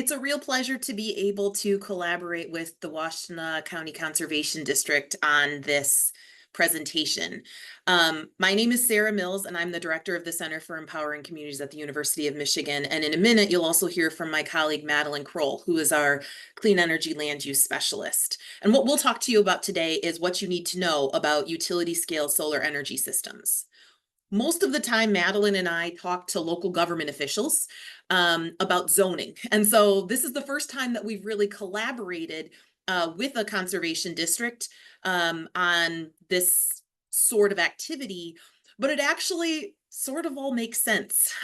It's a real pleasure to be able to collaborate with the Washtenaw County Conservation District on this presentation. My name is Sarah Mills, and I'm the director of the Center for Empowering Communities at the University of Michigan. And in a minute, you'll also hear from my colleague, Madeleine Krol, who is our clean energy land use specialist. And what we'll talk to you about today is what you need to know about utility scale solar energy systems. Most of the time, Madeleine and I talk to local government officials about zoning. And so this is the first time that we've really collaborated with a conservation district on this sort of activity, but it actually sort of all makes sense.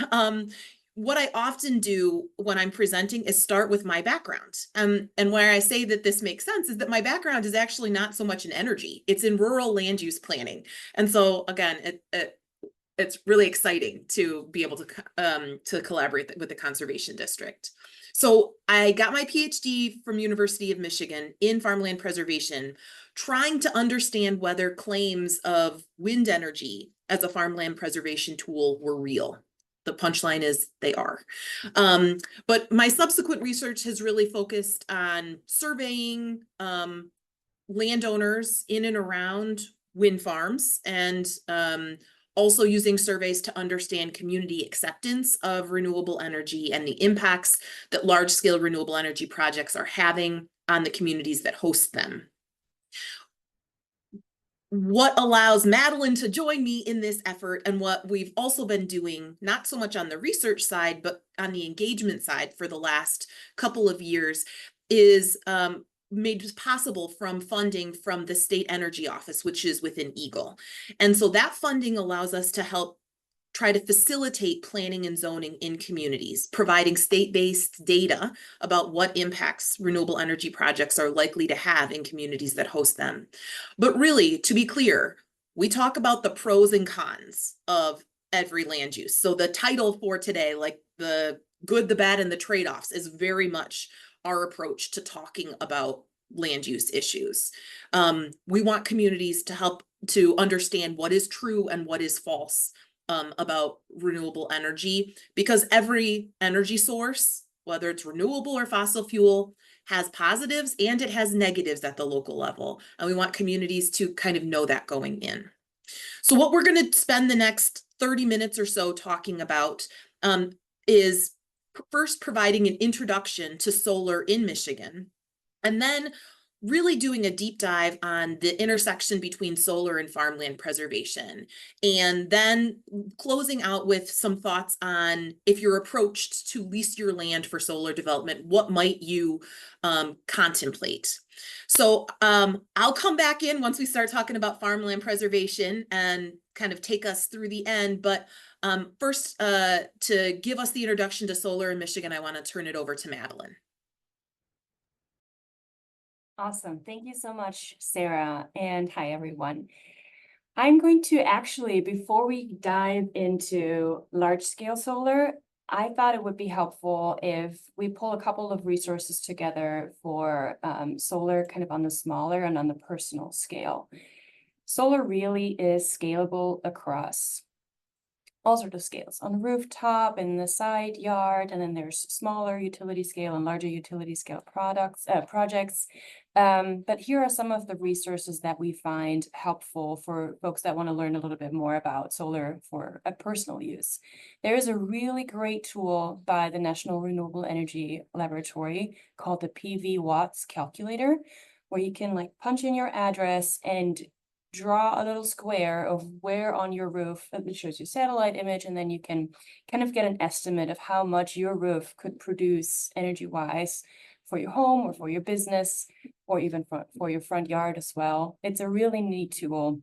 What I often do when I'm presenting is start with my background. And where I say that this makes sense is that my background is actually not so much in energy, it's in rural land use planning. And so again, it's really exciting to be able to collaborate with the conservation district. So I got my PhD from University of Michigan in farmland preservation, trying to understand whether claims of wind energy as a farmland preservation tool were real. The punchline is they are. But my subsequent research has really focused on surveying landowners in and around wind farms and also using surveys to understand community acceptance of renewable energy and the impacts that large-scale renewable energy projects are having on the communities that host them. What allows Madeleine to join me in this effort, and what we've also been doing, not so much on the research side, but on the engagement side for the last couple of years, is made possible from funding from the State Energy Office, which is within Eagle. And so that funding allows us to help try to facilitate planning and zoning in communities, providing state-based data about what impacts renewable energy projects are likely to have in communities that host them. But really, to be clear, we talk about the pros and cons of every land use. So the title for today, like the good, the bad, and the trade-offs, is very much our approach to talking about land use issues. We want communities to help to understand what is true and what is false about renewable energy, because every energy source, whether it's renewable or fossil fuel, has positives and it has negatives at the local level. And we want communities to kind of know that going in. So what we're going to spend the next 30 minutes or so talking about is first providing an introduction to solar in Michigan, and then really doing a deep dive on the intersection between solar and farmland preservation, and then closing out with some thoughts on, if you're approached to lease your land for solar development, what might you contemplate? So I'll come back in once we start talking about farmland preservation and kind of take us through the end. But first, to give us the introduction to solar in Michigan, I want to turn it over to Madeleine. Awesome. Thank you so much, Sarah. And hi, everyone. I'm going to actually, before we dive into large-scale solar, I thought it would be helpful if we pull a couple of resources together for solar kind of on the smaller and on the personal scale. Solar really is scalable across all sorts of scales, on the rooftop, in the side yard, and then there's smaller utility scale and larger utility scale projects. But here are some of the resources that we find helpful for folks that want to learn a little bit more about solar for a personal use. There is a really great tool by the National Renewable Energy Laboratory called the PV Watts Calculator, where you can like punch in your address and draw a little square of where on your roof. It shows you satellite image, and then you can kind of get an estimate of how much your roof could produce energy-wise for your home or for your business, or even for your front yard as well. It's a really neat tool.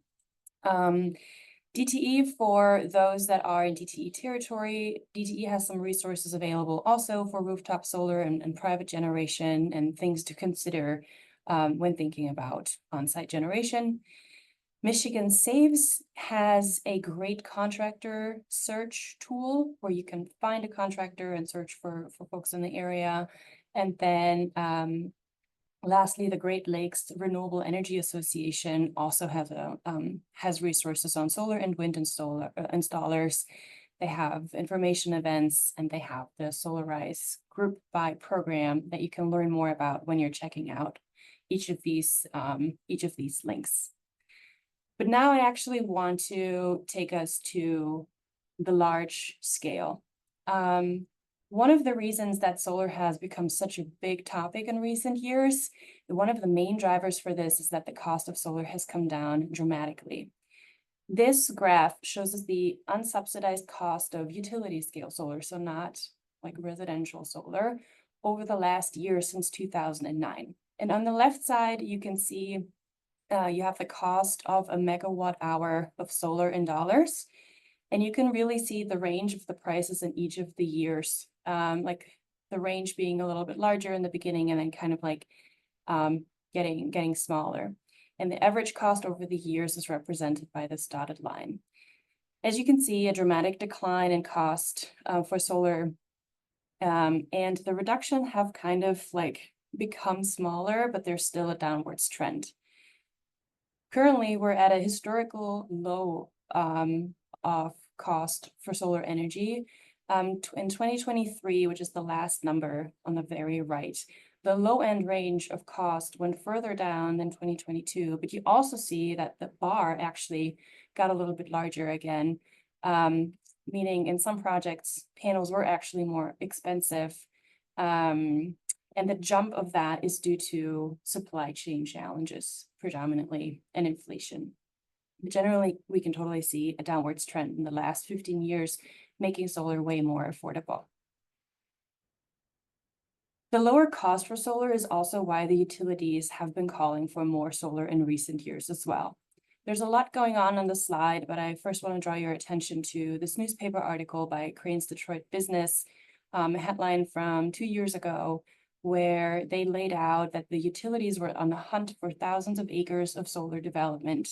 DTE, for those that are in DTE territory, DTE has some resources available also for rooftop solar and private generation, and things to consider when thinking about on-site generation. Michigan Saves has a great contractor search tool where you can find a contractor and search for folks in the area. And then lastly, the Great Lakes Renewable Energy Association also has resources on solar and wind installers. They have information events, and they have the Solarize group buy program that you can learn more about when you're checking out each of these links. But now I actually want to take us to the large scale. One of the reasons that solar has become such a big topic in recent years, one of the main drivers for this is that the cost of solar has come down dramatically. This graph shows us the unsubsidized cost of utility scale solar, so not like residential solar, over the last year since 2009. And on the left side, you can see you have the cost of a megawatt hour of solar in dollars. And you can really see the range of the prices in each of the years, like the range being a little bit larger in the beginning and then kind of like getting smaller. And the average cost over the years is represented by this dotted line. As you can see, a dramatic decline in cost for solar, and the reduction have kind of like become smaller, but there's still a downwards trend. Currently, we're at a historical low of cost for solar energy. In 2023, which is the last number on the very right, the low end range of cost went further down than 2022, but you also see that the bar actually got a little bit larger again, meaning in some projects, panels were actually more expensive. And the jump of that is due to supply chain challenges predominantly and inflation. Generally, we can totally see a downwards trend in the last 15 years, making solar way more affordable. The lower cost for solar is also why the utilities have been calling for more solar in recent years as well. There's a lot going on the slide, but I first want to draw your attention to this newspaper article by Crane's Detroit Business, a headline from 2 years ago, where they laid out that the utilities were on the hunt for thousands of acres of solar development.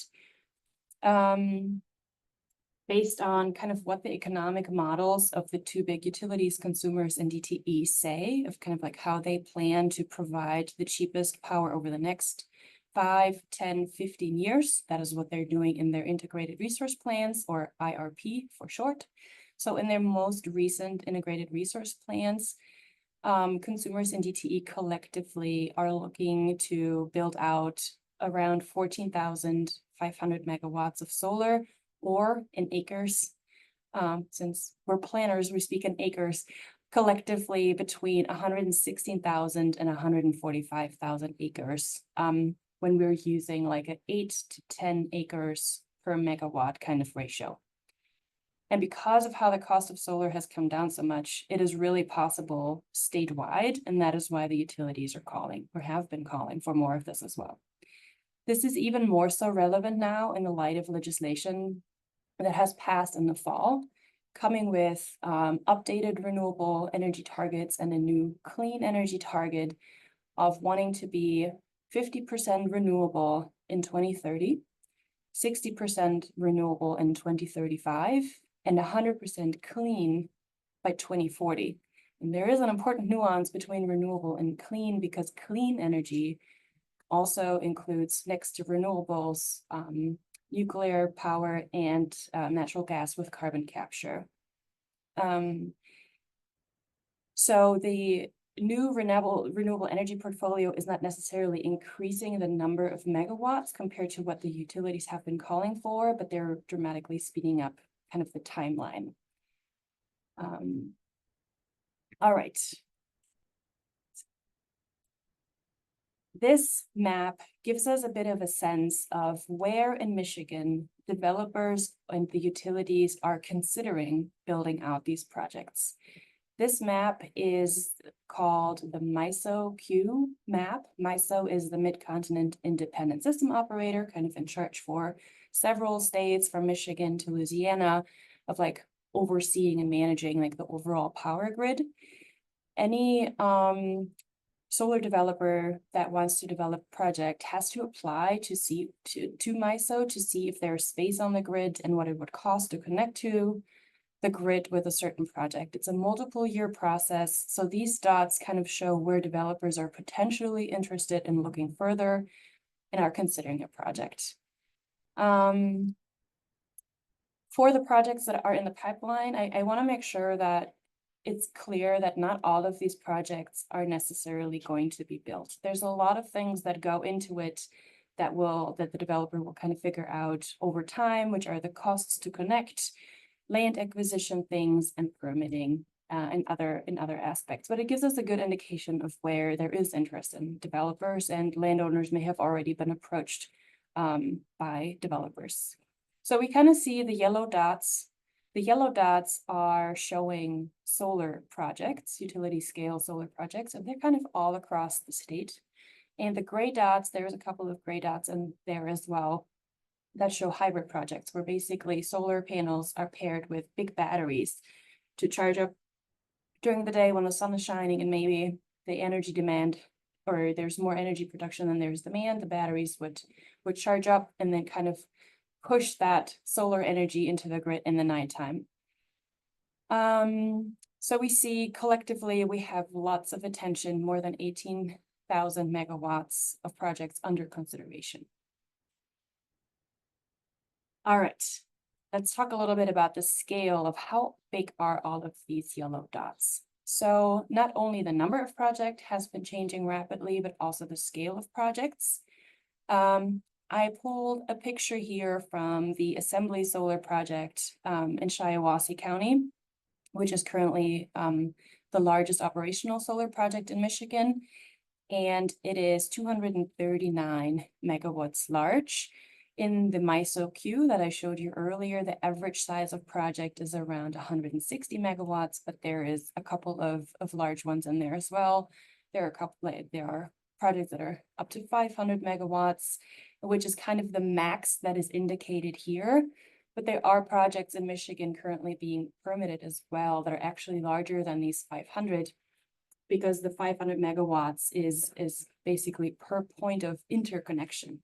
Based on kind of what the economic models of the two big utilities, consumers and DTE, say, of kind of like how they plan to provide the cheapest power over the next 5, 10, 15 years. That is what they're doing in their integrated resource plans, or IRP for short. So in their most recent integrated resource plans, consumers and DTE collectively are looking to build out around 14,500 megawatts of solar, or in acres. Since we're planners, we speak in acres, collectively between 116,000 and 145,000 acres, when we're using like an 8 to 10 acres per megawatt kind of ratio. And because of how the cost of solar has come down so much, it is really possible statewide, and that is why the utilities are calling, or have been calling, for more of this as well. This is even more so relevant now in the light of legislation that has passed in the fall, coming with updated renewable energy targets and a new clean energy target of wanting to be 50% renewable in 2030, 60% renewable in 2035, and 100% clean by 2040. And there is an important nuance between renewable and clean, because clean energy also includes, next to renewables, nuclear power and natural gas with carbon capture. So the new renewable energy portfolio is not necessarily increasing the number of megawatts compared to what the utilities have been calling for, but they're dramatically speeding up kind of the timeline. All right. This map gives us a bit of a sense of where in Michigan developers and the utilities are considering building out these projects. This map is called the Myo Q Map. Myo is the Mid-Continent Independent System Operator, kind of in charge for several states from Michigan to Louisiana, of like overseeing and managing like the overall power grid. Any solar developer that wants to develop a project has to apply to MISO to see if there's space on the grid and what it would cost to connect to the grid with a certain project. It's a multiple year process. So these dots kind of show where developers are potentially interested in looking further and are considering a project. For the projects that are in the pipeline, I want to make sure that it's clear that not all of these projects are necessarily going to be built. There's a lot of things that go into it that the developer will kind of figure out over time, which are the costs to connect, land acquisition things, and permitting, and other aspects. But it gives us a good indication of where there is interest in developers, and landowners may have already been approached by developers. So we kind of see the yellow dots. The yellow dots are showing solar projects, utility scale solar projects, and they're kind of all across the state. And the gray dots, there's a couple of gray dots in there as well that show hybrid projects, where basically solar panels are paired with big batteries to charge up during the day when the sun is shining and maybe the energy demand, or there's more energy production than there's demand, the batteries would charge up and then kind of push that solar energy into the grid in the nighttime. So we see collectively, we have lots of attention, more than 18,000 megawatts of projects under consideration. All right, let's talk a little bit about the scale of how big are all of these yellow dots. So not only the number of projects has been changing rapidly, but also the scale of projects. I pulled a picture here from the Assembly Solar Project in Shiawassee County, which is currently the largest operational solar project in Michigan. And it is 239 megawatts large. In the Myo Q that I showed you earlier, the average size of project is around 160 megawatts, but there is a couple of large ones in there as well. There are projects that are up to 500 megawatts, which is kind of the max that is indicated here. But there are projects in Michigan currently being permitted as well that are actually larger than these 500, because the 500 megawatts is basically per point of interconnection.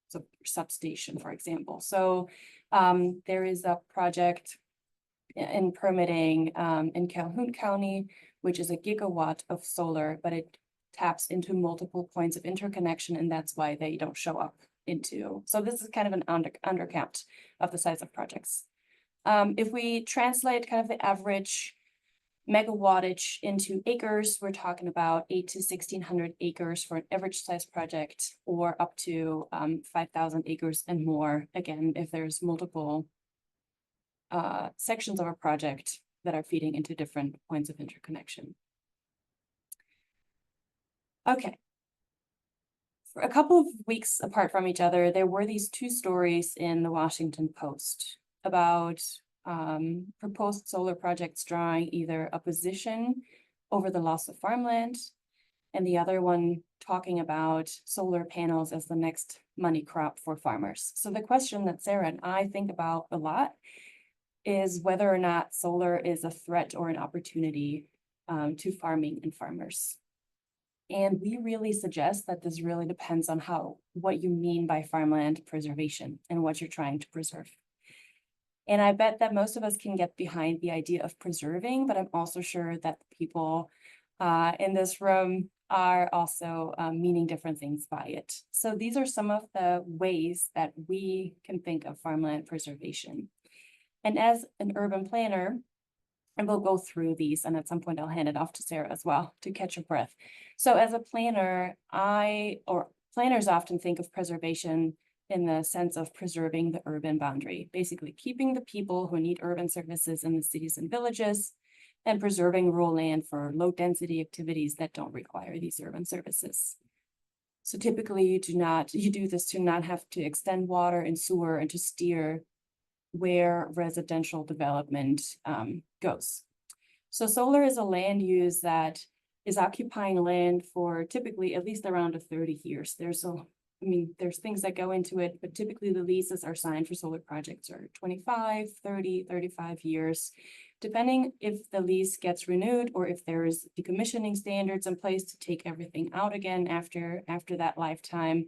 So substation, for example. So there is a project in permitting in Calhoun County, which is a gigawatt of solar, but it taps into multiple points of interconnection, and that's why they don't show up into. So this is kind of an undercount of the size of projects. If we translate kind of the average megawattage into acres, we're talking about 8 to 1,600 acres for an average size project, or up to 5,000 acres and more, again, if there's multiple sections of a project that are feeding into different points of interconnection. Okay. For a couple of weeks apart from each other, there were these two stories in the Washington Post about proposed solar projects drawing either a position over the loss of farmland, and the other one talking about solar panels as the next money crop for farmers. So the question that Sarah and I think about a lot is whether or not solar is a threat or an opportunity to farming and farmers. And we really suggest that this really depends on what you mean by farmland preservation and what you're trying to preserve. And I bet that most of us can get behind the idea of preserving, but I'm also sure that the people in this room are also meaning different things by it. So these are some of the ways that we can think of farmland preservation. And as an urban planner, and we'll go through these, and at some point I'll hand it off to Sarah as well to catch your breath. So as a planner, planners often think of preservation in the sense of preserving the urban boundary, basically keeping the people who need urban services in the cities and villages, and preserving rural land for low density activities that don't require these urban services. So typically you do this to not have to extend water and sewer and to steer where residential development goes. So solar is a land use that is occupying land for typically at least around 30 years. There's things that go into it, but typically the leases are signed for solar projects are 25, 30, 35 years, depending if the lease gets renewed or if there's decommissioning standards in place to take everything out again after that lifetime.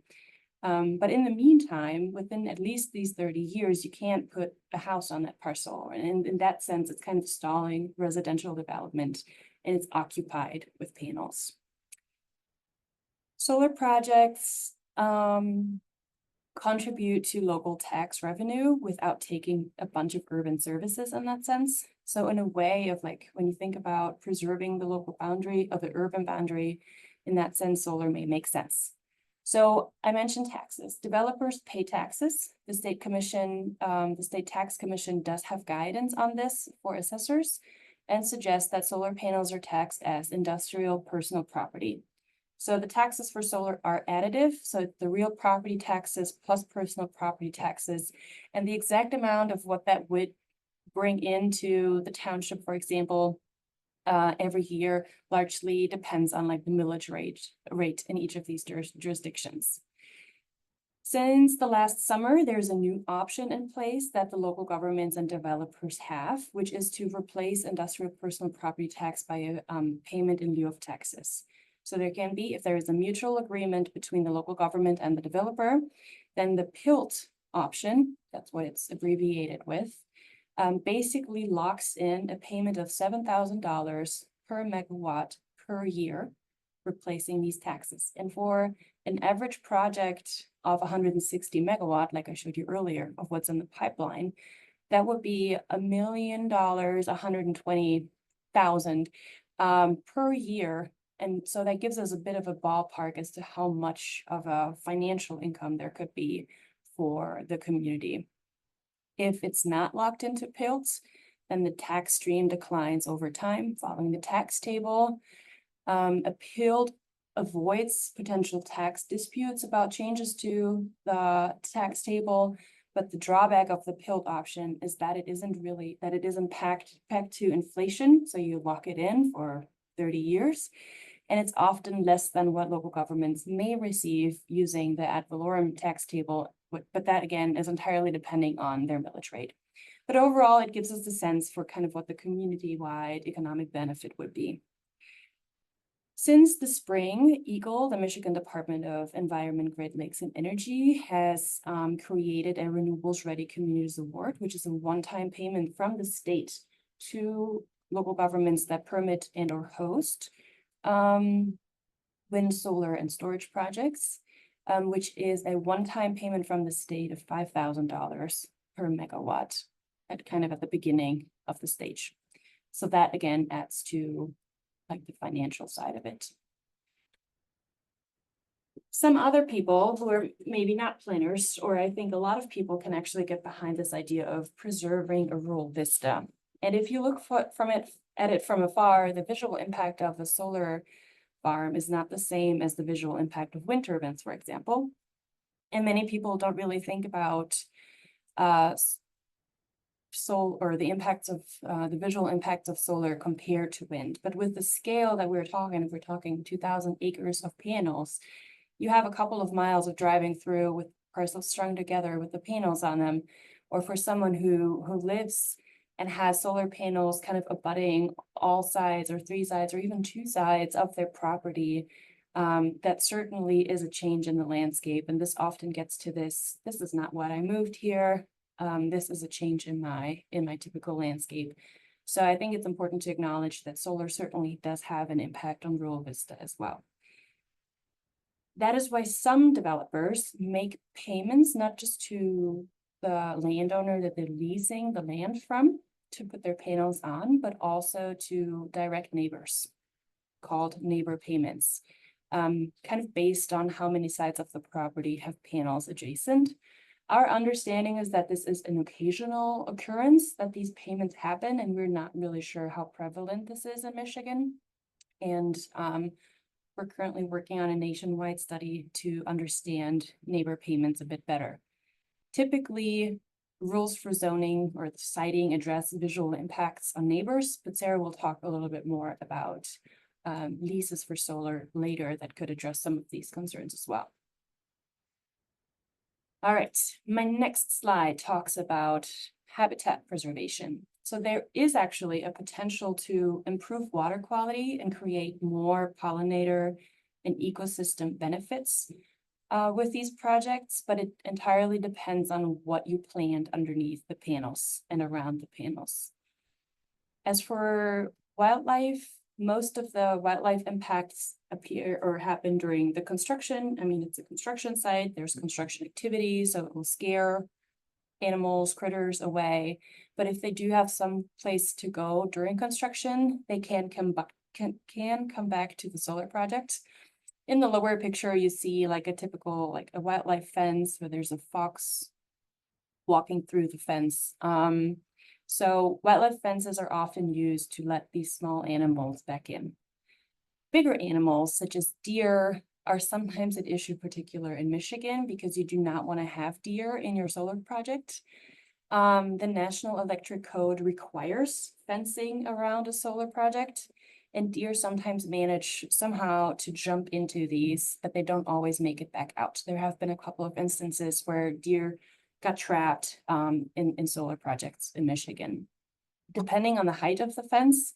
But in the meantime, within at least these 30 years, you can't put a house on that parcel. And in that sense, it's kind of stalling residential development, and it's occupied with panels. Solar projects, contribute to local tax revenue without taking a bunch of urban services in that sense. So in a way of like, when you think about preserving the local boundary of the urban boundary, in that sense, solar may make sense. So I mentioned taxes. Developers pay taxes. The state commission, the state tax commission does have guidance on this for assessors and suggests that solar panels are taxed as industrial personal property. So the taxes for solar are additive, so the real property taxes plus personal property taxes, and the exact amount of what that would bring into the township, for example, every year largely depends on like the millage rate in each of these jurisdictions. Since the last summer, there's a new option in place that the local governments and developers have, which is to replace industrial personal property tax by a payment in lieu of taxes. So there can be, if there is a mutual agreement between the local government and the developer, then the PILT option, that's what it's abbreviated with, basically locks in a payment of $7,000 per megawatt per year, replacing these taxes. And for an average project of 160 megawatt, like I showed you earlier, of what's in the pipeline, that would be $1 million, 120,000 per year. And so that gives us a bit of a ballpark as to how much of a financial income there could be for the community. If it's not locked into PILTs, then the tax stream declines over time following the tax table. A PILT avoids potential tax disputes about changes to the tax table, but the drawback of the PILT option is that it isn't pegged to inflation, so you lock it in for 30 years, and it's often less than what local governments may receive using the ad valorem tax table, but that again is entirely depending on their millage rate. But overall, it gives us a sense for kind of what the community-wide economic benefit would be. Since the spring, EGLE, the Michigan Department of Environment, Great Lakes and Energy, has created a Renewables Ready Communities Award, which is a one-time payment from the state to local governments that permit and or host wind, solar, and storage projects, which is a one-time payment from the state of $5,000 per megawatt at the beginning of the stage. So that again adds to like the financial side of it. Some other people who are maybe not planners, or I think a lot of people can actually get behind this idea of preserving a rural vista. And if you look at it from afar, the visual impact of a solar farm is not the same as the visual impact of wind turbines, for example. And many people don't really think about the visual impacts of solar compared to wind. But with the scale that we're talking, if we're talking 2,000 acres of panels, you have a couple of miles of driving through with parcels strung together with the panels on them. Or for someone who lives and has solar panels kind of abutting all sides or three sides or even two sides of their property, that certainly is a change in the landscape. And this often gets to this is not what I moved here. This is a change in my typical landscape. So I think it's important to acknowledge that solar certainly does have an impact on rural vista as well. That is why some developers make payments not just to the landowner that they're leasing the land from to put their panels on, but also to direct neighbors, called neighbor payments, kind of based on how many sides of the property have panels adjacent. Our understanding is that this is an occasional occurrence that these payments happen, and we're not really sure how prevalent this is in Michigan. And we're currently working on a nationwide study to understand neighbor payments a bit better. Typically, rules for zoning or siting address visual impacts on neighbors, but Sarah will talk a little bit more about leases for solar later that could address some of these concerns as well. All right, my next slide talks about habitat preservation. So there is actually a potential to improve water quality and create more pollinator and ecosystem benefits with these projects, but it entirely depends on what you plant underneath the panels and around the panels. As for wildlife, most of the wildlife impacts appear or happen during the construction. I mean, it's a construction site, there's construction activity, so it will scare animals, critters away. But if they do have some place to go during construction, they can come back to the solar project. In the lower picture, you see like a typical, like a wildlife fence where there's a fox walking through the fence. So wildlife fences are often used to let these small animals back in. Bigger animals such as deer are sometimes an issue, particular in Michigan, because you do not want to have deer in your solar project. The National Electric Code requires fencing around a solar project, and deer sometimes manage somehow to jump into these, but they don't always make it back out. There have been a couple of instances where deer got trapped in solar projects in Michigan. Depending on the height of the fence,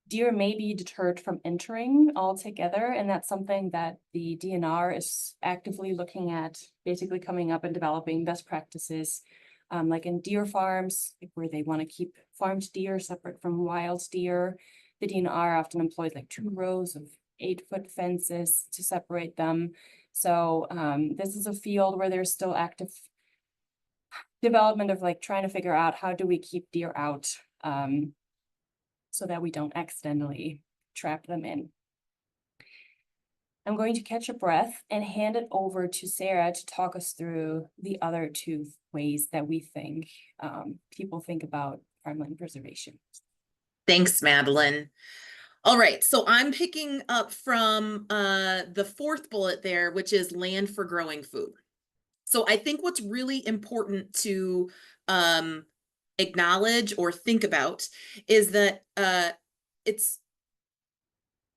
deer may be deterred from entering altogether, and that's something that the DNR is actively looking at, basically coming up and developing best practices, like in deer farms, where they want to keep farmed deer separate from wild deer. The DNR often employs like 2 rows of 8-foot fences to separate them. So this is a field where there's still active development of like trying to figure out how do we keep deer out so that we don't accidentally trap them in. I'm going to catch a breath and hand it over to Sarah to talk us through the other 2 ways that we think people think about farmland preservation. Thanks, Madeline. All right, so I'm picking up from the 4th bullet there, which is land for growing food. So I think what's really important to acknowledge or think about is that it's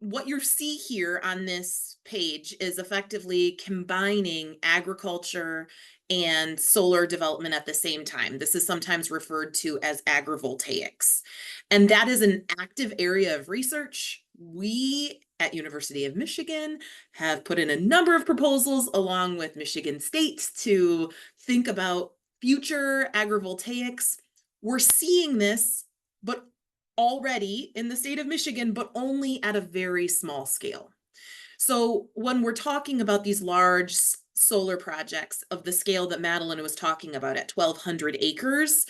what you see here on this page is effectively combining agriculture and solar development at the same time. This is sometimes referred to as agrivoltaics. And that is an active area of research. We at University of Michigan have put in a number of proposals along with Michigan State to think about future agrivoltaics. We're seeing this, but already in the state of Michigan, but only at a very small scale. So when we're talking about these large solar projects of the scale that Madeline was talking about at 1,200 acres,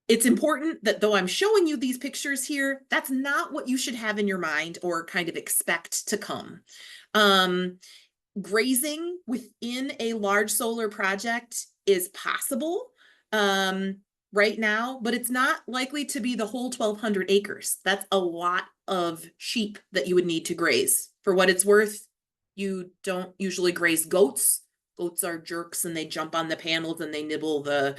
it's important that though I'm showing you these pictures here, that's not what you should have in your mind or kind of expect to come. Grazing within a large solar project is possible right now, but it's not likely to be the whole 1,200 acres. That's a lot of sheep that you would need to graze. For what it's worth, you don't usually graze goats. Goats are jerks and they jump on the panels and they nibble the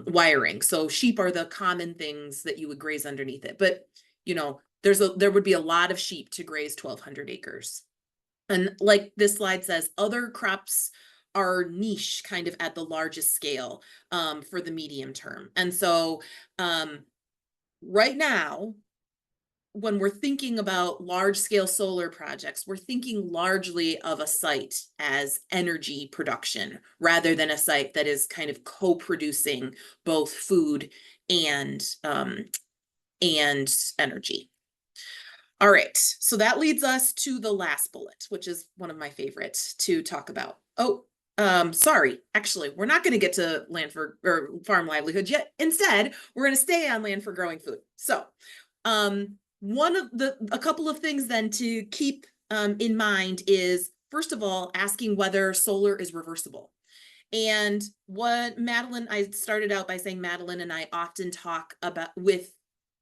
wiring. So sheep are the common things that you would graze underneath it. But, you know, there would be a lot of sheep to graze 1,200 acres. And like this slide says, other crops are niche kind of at the largest scale for the medium term. And so right now, when we're thinking about large scale solar projects, we're thinking largely of a site as energy production rather than a site that is kind of co-producing both food and energy. All right, so that leads us to the last bullet, which is one of my favorites to talk about. Oh, sorry, actually, we're not going to get to land for or farm livelihoods yet. Instead, we're going to stay on land for growing food. So, a couple of things then to keep in mind is, first of all, asking whether solar is reversible. And what I started out by saying Madeline and I often talk about with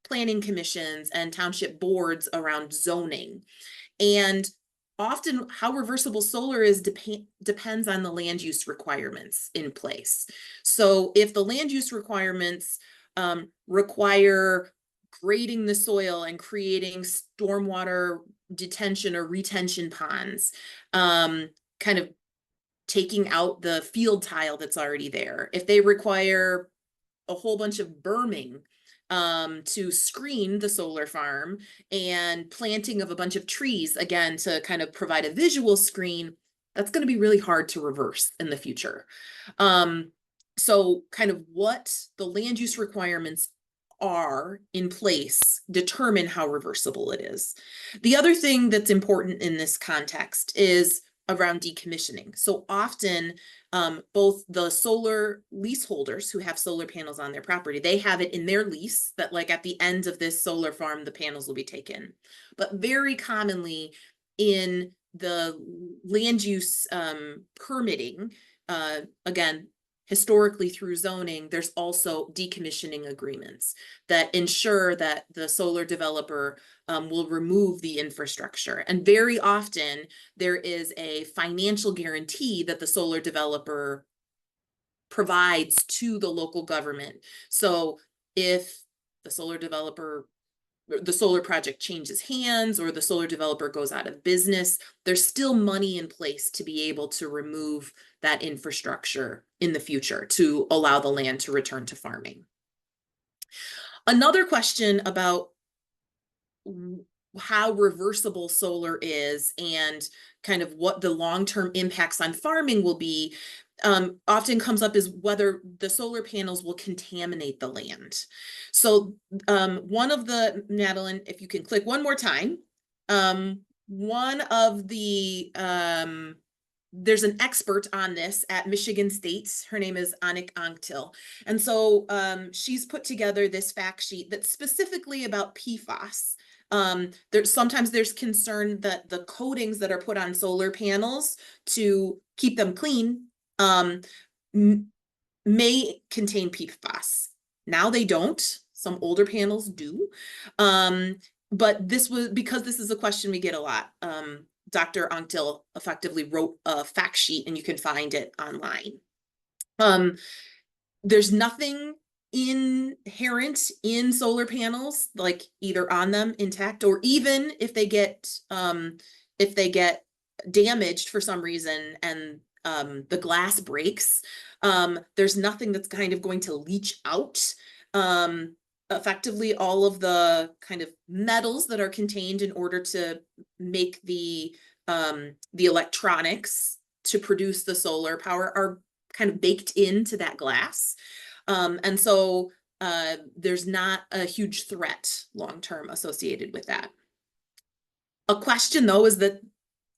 planning commissions and township boards around zoning. And often how reversible solar is depends on the land use requirements in place. So if the land use requirements require grading the soil and creating stormwater detention or retention ponds, kind of taking out the field tile that's already there, if they require a whole bunch of berming to screen the solar farm and planting of a bunch of trees, again, to kind of provide a visual screen, that's going to be really hard to reverse in the future. So kind of what the land use requirements are in place determine how reversible it is. The other thing that's important in this context is around decommissioning. So often, both the solar leaseholders who have solar panels on their property, they have it in their lease that like at the end of this solar farm, the panels will be taken. But very commonly in the land use permitting, again, historically through zoning, there's also decommissioning agreements that ensure that the solar developer will remove the infrastructure. And very often there is a financial guarantee that the solar developer provides to the local government. So if the solar developer, the solar project changes hands or the solar developer goes out of business, there's still money in place to be able to remove that infrastructure in the future to allow the land to return to farming. Another question about how reversible solar is and kind of what the long-term impacts on farming will be often comes up is whether the solar panels will contaminate the land. So one of the, Madeline, if you can click one more time, one of the, there's an expert on this at Michigan State. Her name is Anik Anktil. And so she's put together this fact sheet that's specifically about PFAS. Sometimes there's concern that the coatings that are put on solar panels to keep them clean may contain PFAS. Now they don't. Some older panels do. But this was because this is a question we get a lot. Dr. Anktil effectively wrote a fact sheet and you can find it online. There's nothing inherent in solar panels, like either on them intact or even if they get damaged for some reason and the glass breaks, there's nothing that's kind of going to leach out. Effectively, all of the kind of metals that are contained in order to make the electronics to produce the solar power are kind of baked into that glass. And so there's not a huge threat long-term associated with that. A question though is that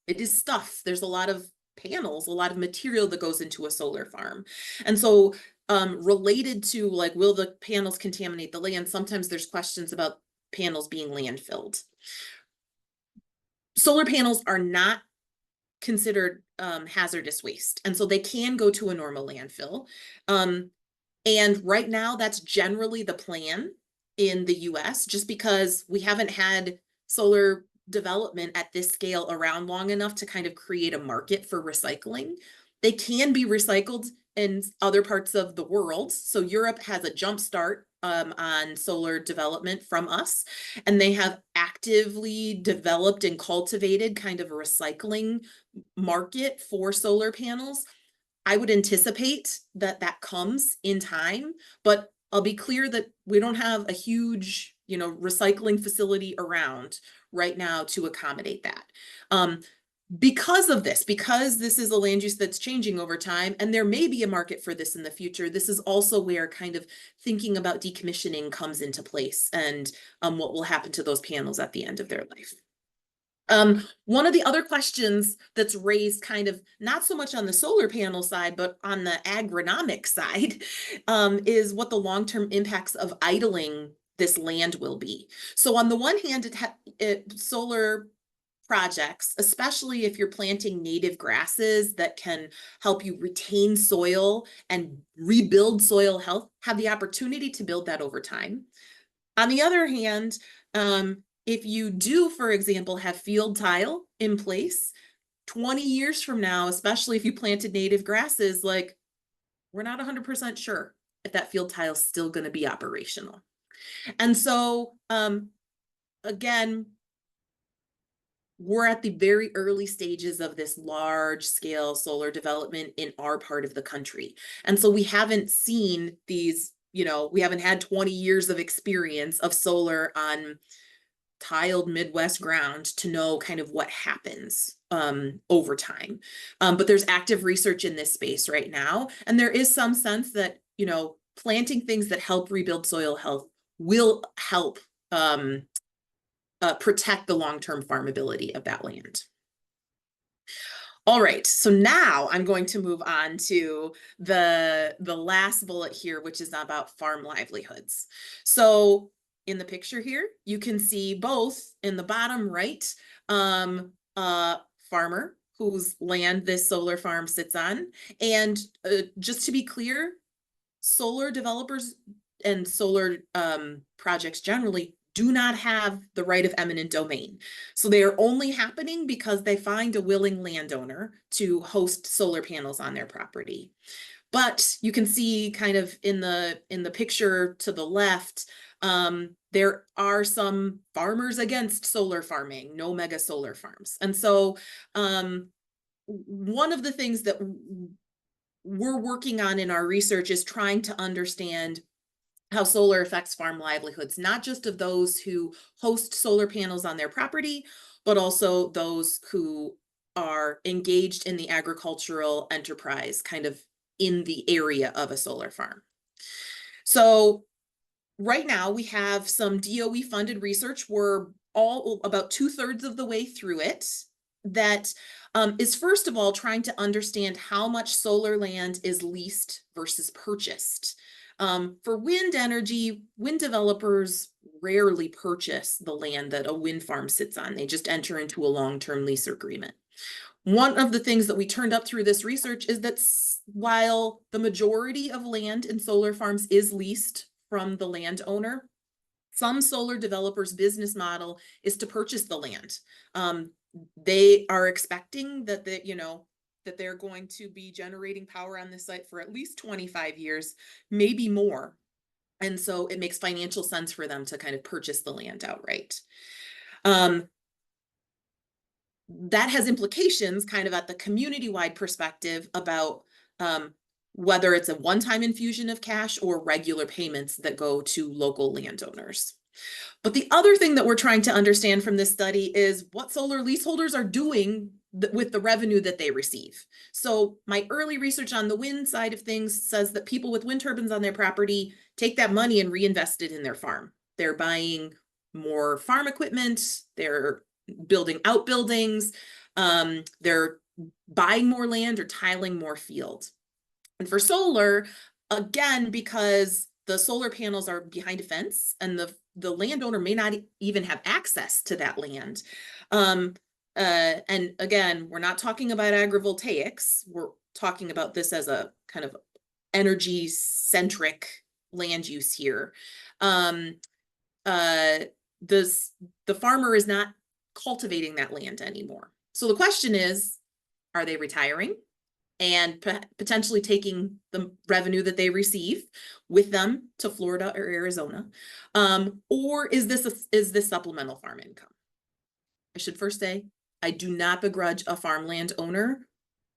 it is stuff. There's a lot of panels, a lot of material that goes into a solar farm. And so related to like, will the panels contaminate the land? Sometimes there's questions about panels being landfilled. Solar panels are not considered hazardous waste. And so they can go to a normal landfill. And right now that's generally the plan in the US, just because we haven't had solar development at this scale around long enough to kind of create a market for recycling. They can be recycled in other parts of the world. So Europe has a jump start on solar development from us, and they have actively developed and cultivated kind of a recycling market for solar panels. I would anticipate that that comes in time, but I'll be clear that we don't have a huge, recycling facility around right now to accommodate that. Because this is a land use that's changing over time, and there may be a market for this in the future, this is also where kind of thinking about decommissioning comes into place and what will happen to those panels at the end of their life. One of the other questions that's raised kind of not so much on the solar panel side, but on the agronomic side, is what the long-term impacts of idling this land will be. So on the one hand, solar projects, especially if you're planting native grasses that can help you retain soil and rebuild soil health, have the opportunity to build that over time. On the other hand, if you do, for example, have field tile in place, 20 years from now, especially if you planted native grasses, like we're not 100% sure if that field tile is still going to be operational. And so, again, we're at the very early stages of this large scale solar development in our part of the country. And so we haven't seen these, we haven't had 20 years of experience of solar on tiled Midwest ground to know kind of what happens over time. But there's active research in this space right now. And there is some sense that, planting things that help rebuild soil health will help protect the long-term farmability of that land. All right, so now I'm going to move on to the last bullet here, which is about farm livelihoods. So in the picture here, you can see both in the bottom right, a farmer whose land this solar farm sits on. And just to be clear, solar developers and solar projects generally do not have the right of eminent domain. So they are only happening because they find a willing landowner to host solar panels on their property. But you can see kind of in the picture to the left, there are some farmers against solar farming, no mega solar farms. And so one of the things that we're working on in our research is trying to understand how solar affects farm livelihoods, not just of those who host solar panels on their property, but also those who are engaged in the agricultural enterprise, kind of in the area of a solar farm. So right now we have some DOE funded research. We're all about 2/3 of the way through it. That is first of all trying to understand how much solar land is leased versus purchased. For wind energy, wind developers rarely purchase the land that a wind farm sits on. They just enter into a long-term lease agreement. One of the things that we turned up through this research is that while the majority of land in solar farms is leased from the landowner, some solar developers' business model is to purchase the land. They are expecting that that they're going to be generating power on this site for at least 25 years, maybe more. And so it makes financial sense for them to kind of purchase the land outright. That has implications kind of at the community-wide perspective about whether it's a one-time infusion of cash or regular payments that go to local landowners. But the other thing that we're trying to understand from this study is what solar leaseholders are doing with the revenue that they receive. So my early research on the wind side of things says that people with wind turbines on their property take that money and reinvest it in their farm. They're buying more farm equipment, they're building outbuildings, they're buying more land or tiling more field. And for solar, again, because the solar panels are behind a fence and the landowner may not even have access to that land. And again, we're not talking about agrivoltaics. We're talking about this as a kind of energy centric land use here. The farmer is not cultivating that land anymore. So the question is, are they retiring and potentially taking the revenue that they receive with them to Florida or Arizona? Or is this supplemental farm income? I should first say, I do not begrudge a farmland owner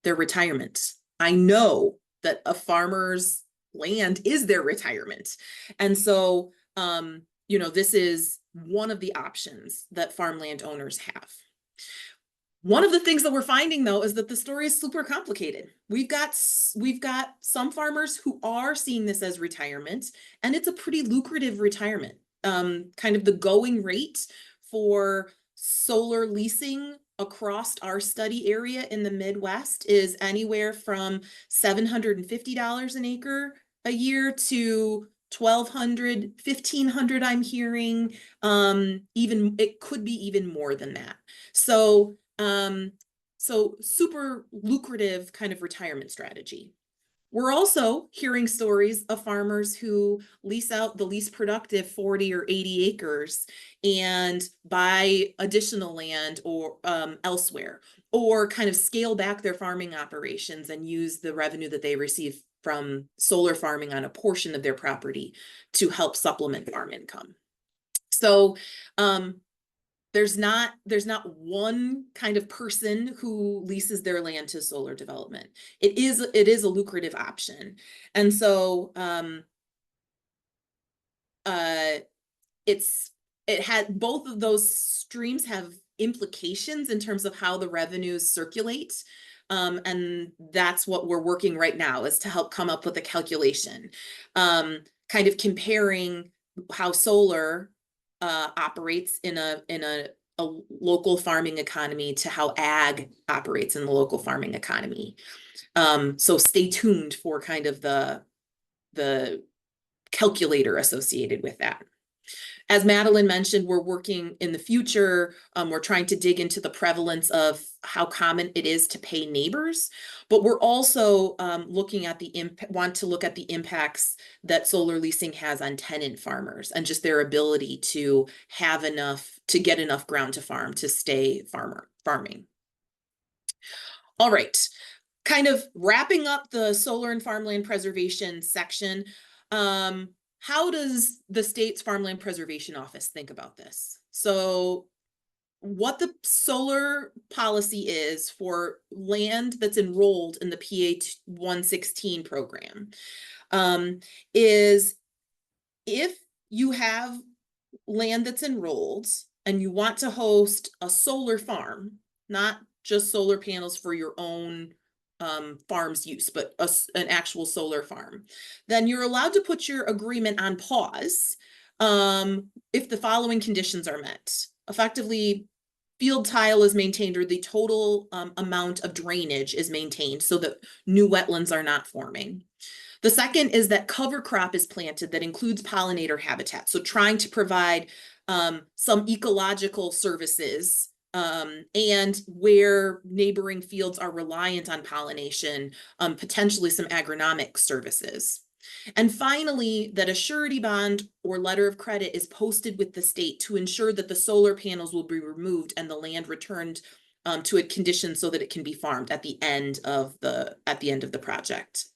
their retirement. I know that a farmer's land is their retirement. And so, this is one of the options that farmland owners have. One of the things that we're finding, though, is that the story is super complicated. We've got some farmers who are seeing this as retirement, and it's a pretty lucrative retirement. Kind of the going rate for solar leasing across our study area in the Midwest is anywhere from $750 an acre a year to $1,200, $1,500, I'm hearing. Even it could be even more than that. So super lucrative kind of retirement strategy. We're also hearing stories of farmers who lease out the least productive 40 or 80 acres and buy additional land or elsewhere, or kind of scale back their farming operations and use the revenue that they receive from solar farming on a portion of their property to help supplement farm income. So there's not one kind of person who leases their land to solar development. It is a lucrative option. And so it had both of those streams have implications in terms of how the revenues circulate. And that's what we're working right now, is to help come up with a calculation, kind of comparing how solar operates in a local farming economy to how ag operates in the local farming economy. So stay tuned for kind of the calculator associated with that. As Madeline mentioned, we're working in the future. We're trying to dig into the prevalence of how common it is to pay neighbors, but we're also looking at want to look at the impacts that solar leasing has on tenant farmers and just their ability to have enough, to get enough ground to farm, to stay farming. All right, kind of wrapping up the solar and farmland preservation section. How does the state's Farmland Preservation Office think about this? So what the solar policy is for land that's enrolled in the PA 116 program is if you have land that's enrolled and you want to host a solar farm, not just solar panels for your own farm's use, but an actual solar farm, then you're allowed to put your agreement on pause if the following conditions are met. Effectively, field tile is maintained, or the total amount of drainage is maintained so that new wetlands are not forming. The second is that cover crop is planted that includes pollinator habitat. So trying to provide some ecological services and where neighboring fields are reliant on pollination, potentially some agronomic services. And finally, that a surety bond or letter of credit is posted with the state to ensure that the solar panels will be removed and the land returned to a condition so that it can be farmed at the end of the project.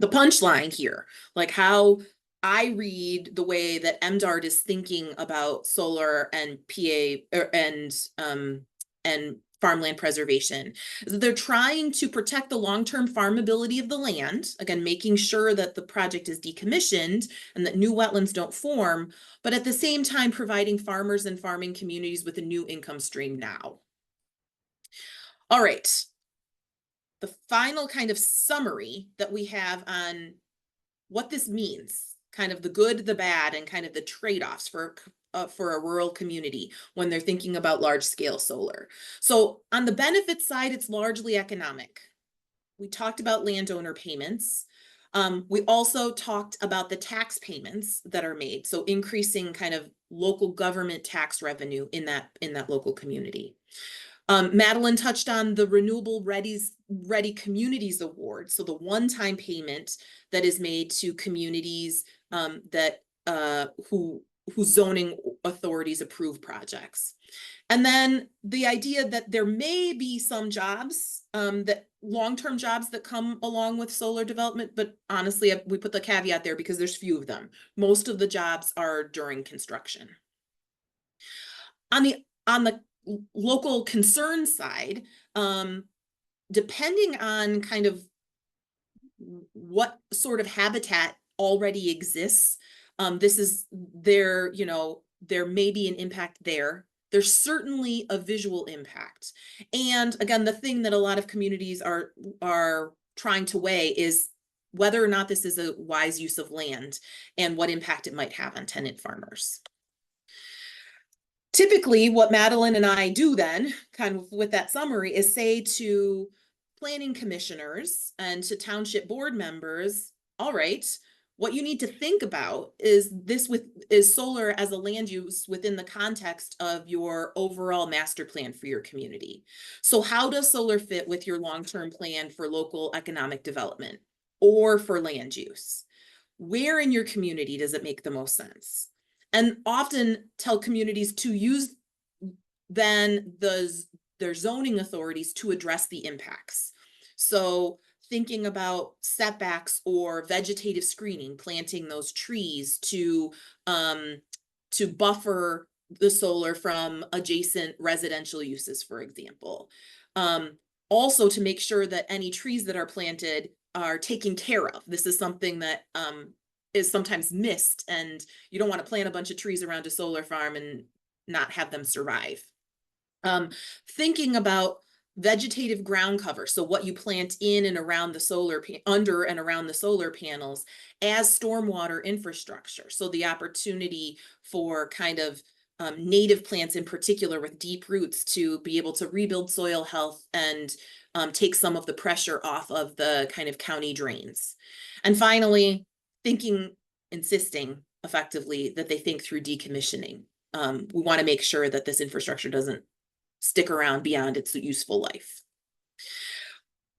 The punchline here, like how I read the way that MDARD is thinking about solar and and farmland preservation. They're trying to protect the long-term farmability of the land, again, making sure that the project is decommissioned and that new wetlands don't form, but at the same time providing farmers and farming communities with a new income stream now. All right. The final kind of summary that we have on what this means, kind of the good, the bad, and kind of the trade-offs for a rural community when they're thinking about large-scale solar. So on the benefit side, it's largely economic. We talked about landowner payments. We also talked about the tax payments that are made, so increasing kind of local government tax revenue in that local community. Madeline touched on the Renewable Ready Communities Award, so the one-time payment that is made to communities whose zoning authorities approve projects. And then the idea that there may be some jobs, that long-term jobs that come along with solar development, but honestly, we put the caveat there because there's few of them. Most of the jobs are during construction. On the local concern side, depending on kind of what sort of habitat already exists, there may be an impact there. There's certainly a visual impact. And again, the thing that a lot of communities are trying to weigh is whether or not this is a wise use of land and what impact it might have on tenant farmers. Typically, what Madeline and I do then, kind of with that summary, is say to planning commissioners and to township board members, all right, what you need to think about is solar as a land use within the context of your overall master plan for your community. So how does solar fit with your long-term plan for local economic development or for land use? Where in your community does it make the most sense? And often tell communities to use then their zoning authorities to address the impacts. So thinking about setbacks or vegetative screening, planting those trees to buffer the solar from adjacent residential uses, for example. Also to make sure that any trees that are planted are taken care of. This is something that is sometimes missed, and you don't want to plant a bunch of trees around a solar farm and not have them survive. Thinking about vegetative ground cover, so what you plant in and around the under and around the solar panels, as stormwater infrastructure. So the opportunity for kind of native plants in particular with deep roots to be able to rebuild soil health and take some of the pressure off of the kind of county drains. And finally, insisting effectively that they think through decommissioning. We want to make sure that this infrastructure doesn't stick around beyond its useful life.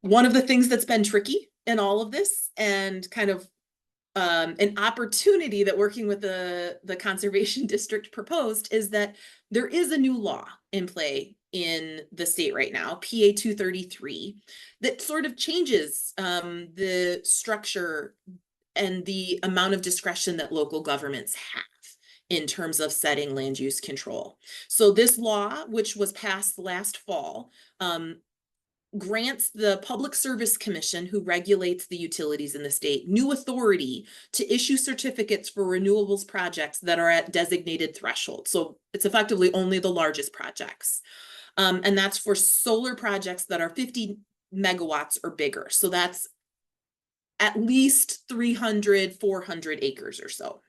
One of the things that's been tricky in all of this, and kind of an opportunity that working with the conservation district proposed, is that there is a new law in play in the state right now, PA 233, that sort of changes the structure and the amount of discretion that local governments have in terms of setting land use control. So this law, which was passed last fall, grants the Public Service Commission, who regulates the utilities in the state, new authority to issue certificates for renewables projects that are at designated thresholds. So it's effectively only the largest projects. And that's for solar projects that are 50 megawatts or bigger. So that's at least 300, 400 acres or so.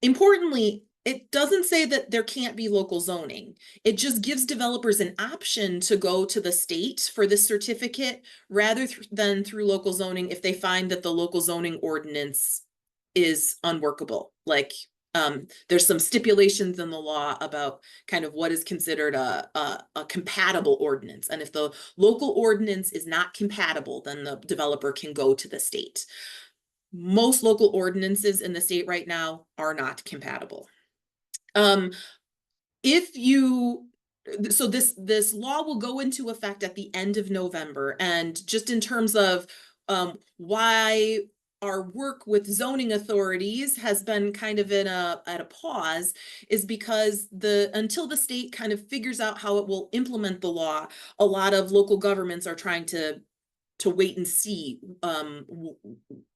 Importantly, it doesn't say that there can't be local zoning. It just gives developers an option to go to the state for this certificate rather than through local zoning if they find that the local zoning ordinance is unworkable. Like there's some stipulations in the law about kind of what is considered a compatible ordinance. And if the local ordinance is not compatible, then the developer can go to the state. Most local ordinances in the state right now are not compatible. So this law will go into effect at the end of November. And just in terms of why our work with zoning authorities has been kind of at a pause, is because until the state kind of figures out how it will implement the law, a lot of local governments are trying to wait and see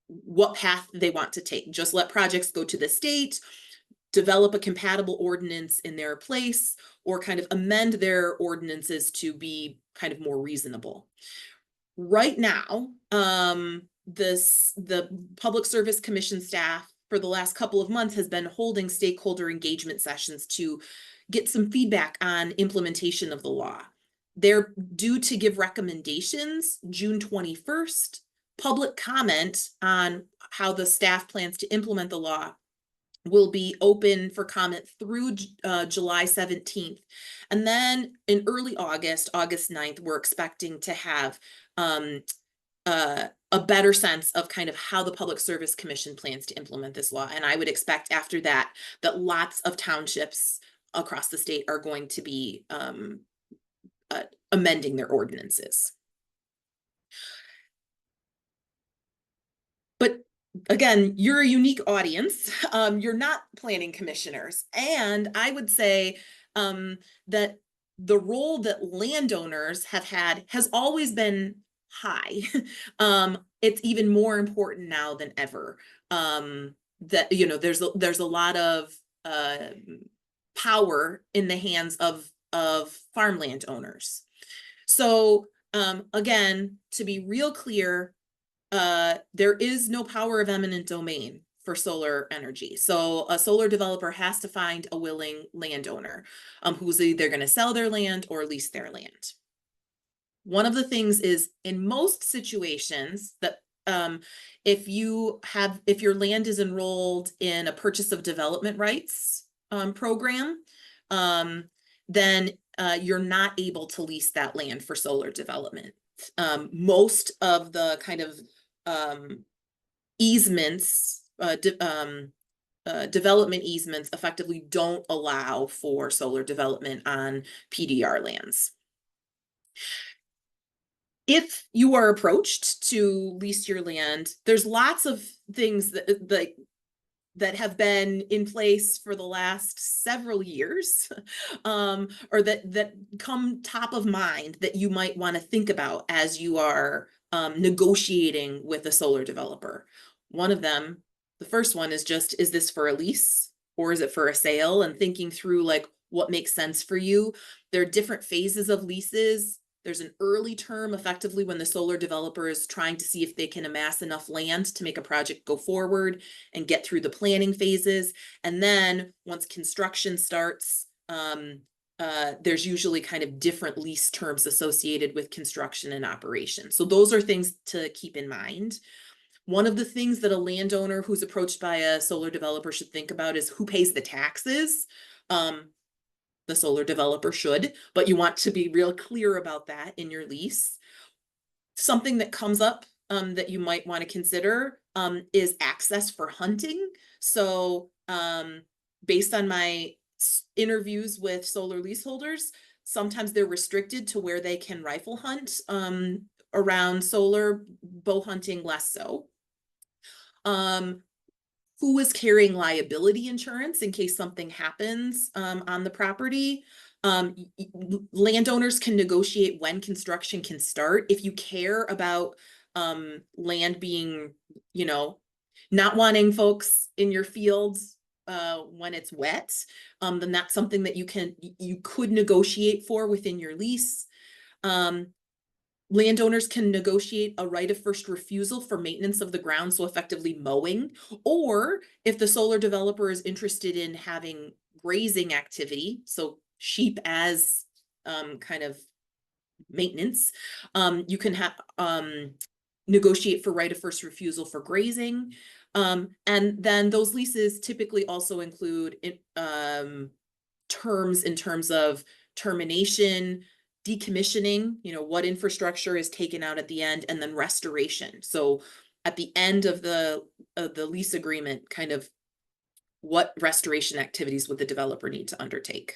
what path they want to take. Just let projects go to the state, develop a compatible ordinance in their place, or kind of amend their ordinances to be kind of more reasonable. Right now, the Public Service Commission staff for the last couple of months has been holding stakeholder engagement sessions to get some feedback on implementation of the law. They're due to give recommendations June 21st. Public comment on how the staff plans to implement the law will be open for comment through July 17th. And then in early August 9th, we're expecting to have a better sense of kind of how the Public Service Commission plans to implement this law. And I would expect after that lots of townships across the state are going to be amending their ordinances. But again, you're a unique audience. You're not planning commissioners. And I would say that the role that landowners have had has always been high. It's even more important now than ever. That, you know, there's a lot of power in the hands of farmland owners. So again, to be real clear, there is no power of eminent domain for solar energy. So a solar developer has to find a willing landowner who's either going to sell their land or lease their land. One of the things is, in most situations, that if your land is enrolled in a purchase of development rights program, then you're not able to lease that land for solar development. Most of the kind of easements, development easements effectively don't allow for solar development on PDR lands. If you are approached to lease your land, there's lots of things that have been in place for the last several years, or that come top of mind that you might want to think about as you are negotiating with a solar developer. One of them, the first one, is just, is this for a lease or is it for a sale? And thinking through, like, what makes sense for you. There are different phases of leases. There's an early term, effectively when the solar developer is trying to see if they can amass enough land to make a project go forward and get through the planning phases. And then once construction starts, there's usually kind of different lease terms associated with construction and operation. So those are things to keep in mind. One of the things that a landowner who's approached by a solar developer should think about is who pays the taxes. The solar developer should, but you want to be real clear about that in your lease. Something that comes up that you might want to consider is access for hunting. So based on my interviews with solar leaseholders, sometimes they're restricted to where they can rifle hunt around solar, bow hunting less so. Who is carrying liability insurance in case something happens on the property. Landowners can negotiate when construction can start. If you care about land being, not wanting folks in your fields when it's wet, then that's something that you could negotiate for within your lease. Landowners can negotiate a right of first refusal for maintenance of the ground, so effectively mowing, or if the solar developer is interested in having grazing activity, so sheep as kind of maintenance, you can negotiate for right of first refusal for grazing. And then those leases typically also include terms in terms of termination, decommissioning, what infrastructure is taken out at the end, and then restoration. So at the end of the lease agreement, kind of what restoration activities would the developer need to undertake?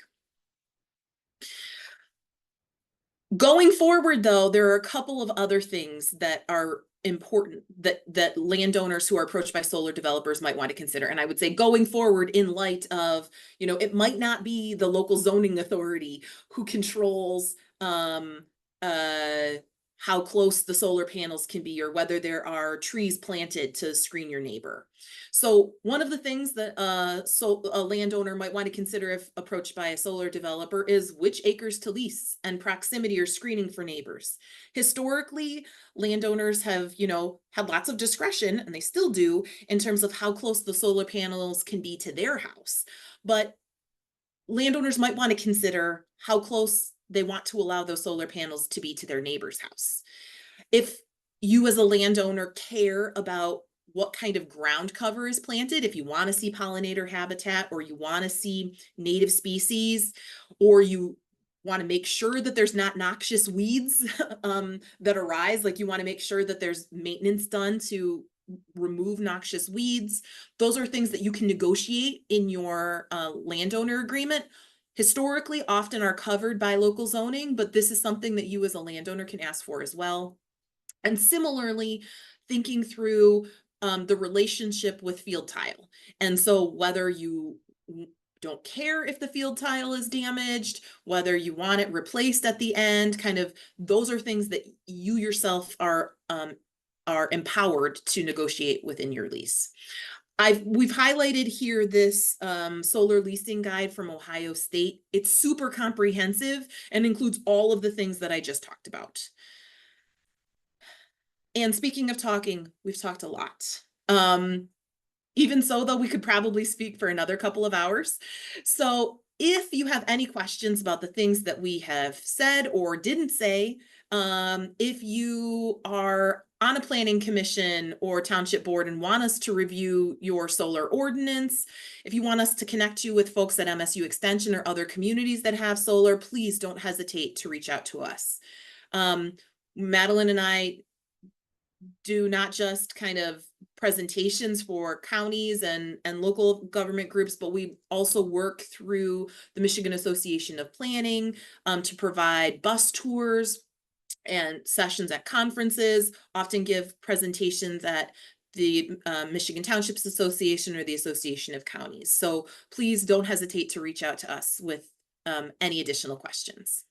Going forward, though, there are a couple of other things that are important that landowners who are approached by solar developers might want to consider. And I would say going forward in light of, it might not be the local zoning authority who controls how close the solar panels can be, or whether there are trees planted to screen your neighbor. So one of the things that a landowner might want to consider if approached by a solar developer is which acres to lease and proximity or screening for neighbors. Historically, landowners have, had lots of discretion, and they still do, in terms of how close the solar panels can be to their house. But landowners might want to consider how close they want to allow those solar panels to be to their neighbor's house. If you as a landowner care about what kind of ground cover is planted, if you want to see pollinator habitat, or you want to see native species, or you want to make sure that there's not noxious weeds that arise, like you want to make sure that there's maintenance done to remove noxious weeds, those are things that you can negotiate in your landowner agreement. Historically, often are covered by local zoning, but this is something that you as a landowner can ask for as well. And similarly, thinking through the relationship with field tile. And so whether you don't care if the field tile is damaged, whether you want it replaced at the end, kind of those are things that you yourself are empowered to negotiate within your lease. We've highlighted here this solar leasing guide from Ohio State. It's super comprehensive and includes all of the things that I just talked about. And speaking of talking, we've talked a lot. Even so, though, we could probably speak for another couple of hours. So if you have any questions about the things that we have said or didn't say, if you are on a planning commission or township board and want us to review your solar ordinance, if you want us to connect you with folks at MSU Extension or other communities that have solar, please don't hesitate to reach out to us. Madeline and I do not just kind of presentations for counties and local government groups, but we also work through the Michigan Association of Planning to provide bus tours and sessions at conferences, often give presentations at the Michigan Townships Association or the Association of Counties. So please don't hesitate to reach out to us with any additional questions.